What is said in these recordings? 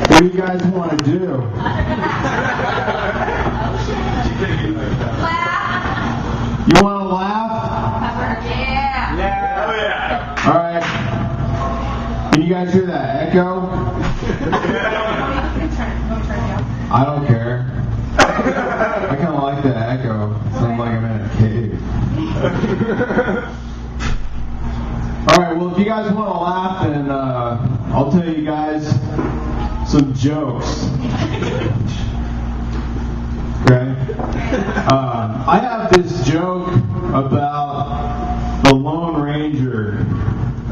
What do you guys want to do? Laugh. You want to laugh? Yeah. Yeah. Oh, yeah. All right. Can you guys hear that echo? I don't care. I kind of like that echo. Sounds like I'm in a cave. All right. Well, if you guys want to laugh, then I'll tell you guys some jokes. Okay. I have this joke about the Lone Ranger.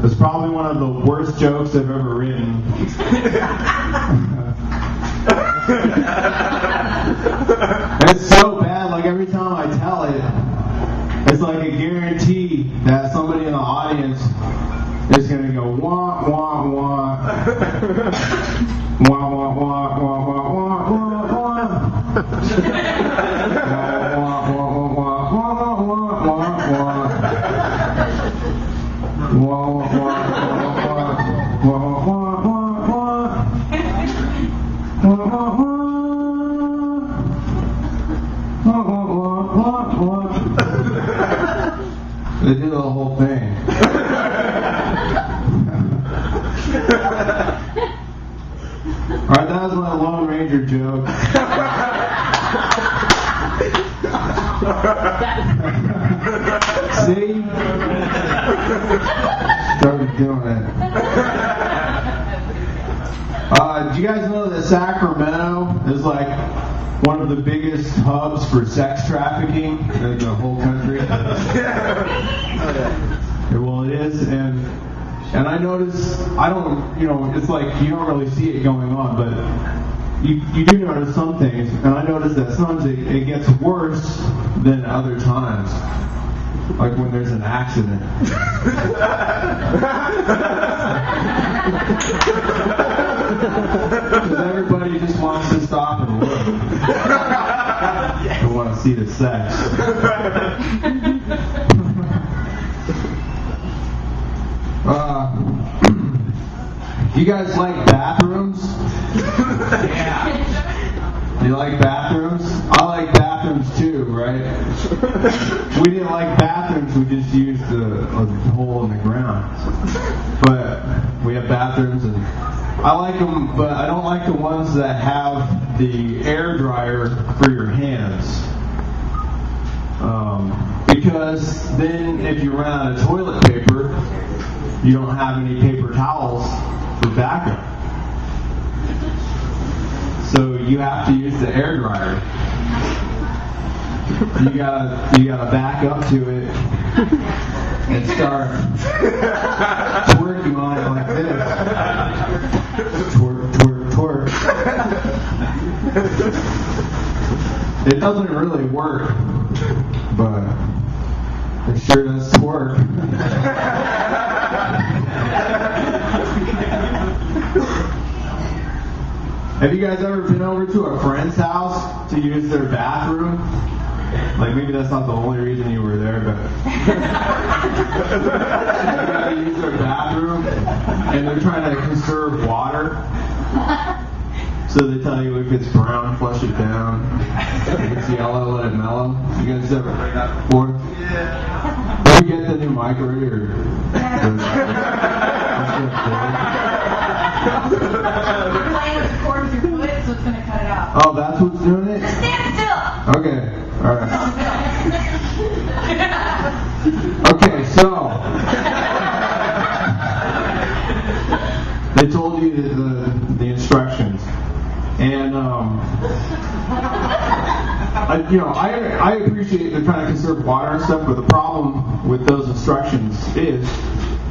It's probably one of the worst jokes I've ever written. It's so bad, like every time I tell it, it's like a guarantee that somebody in the audience is going to go wah, wah, wah. Wah, wah, wah, wah, wah, wah, wah, wah. They do the whole thing. Alright, that was my Lone Ranger joke. See? Started doing it. Do you guys know that Sacramento is like one of the biggest hubs for sex trafficking in the whole country? Well, it is, and I notice, it's like you don't really see it going on, but you do notice some things, and I notice that sometimes it gets worse than other times. Like when there's an accident. Because everybody just wants to stop and look. They want to see the sex. You guys like bathrooms? Yeah. You like bathrooms? I like bathrooms too, right? We didn't like bathrooms, we just used a hole in the ground. But we have bathrooms, and I like them, but I don't like the ones that have the air dryer for your hands. Because then if you run out of toilet paper, you don't have any paper towels for backup. So you have to use the air dryer. You gotta back up to it and start twerking on it like this. Twerk, twerk, twerk. It doesn't really work, but it sure does twerk. Have you guys ever been over to a friend's house to use their bathroom? Like, maybe that's not the only reason you were there, but you gotta use their bathroom, and they're trying to conserve water. So they tell you if it's brown, flush it down. If it's yellow, let it mellow. You guys ever heard that before? Yeah. Did you get the new microwave or? So it's going to cut it out. Oh, that's what's doing it? Just stand still. Okay, alright. Okay, so they told you the instructions, and I appreciate they're trying to conserve water and stuff, but the problem with those instructions is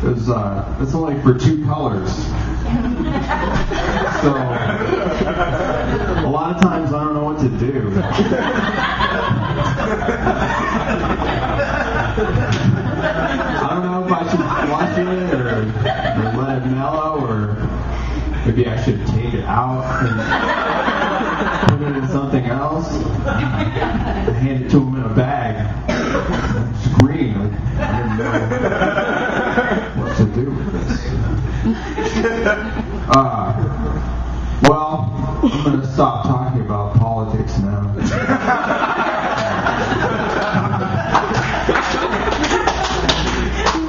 it's only for 2 colors. So a lot of times I don't know what to do. I don't know if I should flush it or let it mellow, or maybe I should take it out and put it in something else. Hand it to them in a bag. Scream. I didn't know what to do with this. Well, I'm going to stop talking about politics now.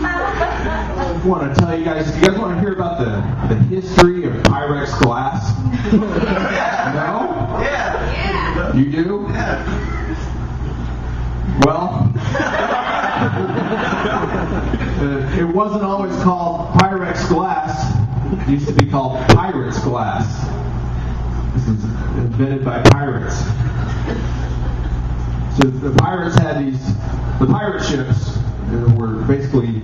I want to tell you guys want to hear about the history of Pyrex glass? No? Yeah. You do? Yeah. Well, it wasn't always called Pyrex glass. It used to be called Pirates glass. This was invented by pirates. So the pirates had the pirate ships were basically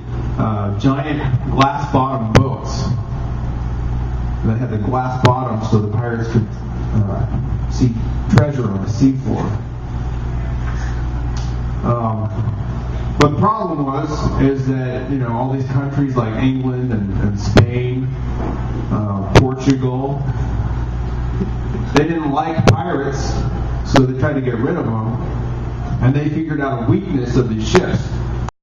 giant glass-bottom boats that had the glass bottom so the pirates could see treasure on the seafloor. But the problem is that all these countries like England and Spain, Portugal, they didn't like pirates, so they tried to get rid of them, and they figured out a weakness of these ships.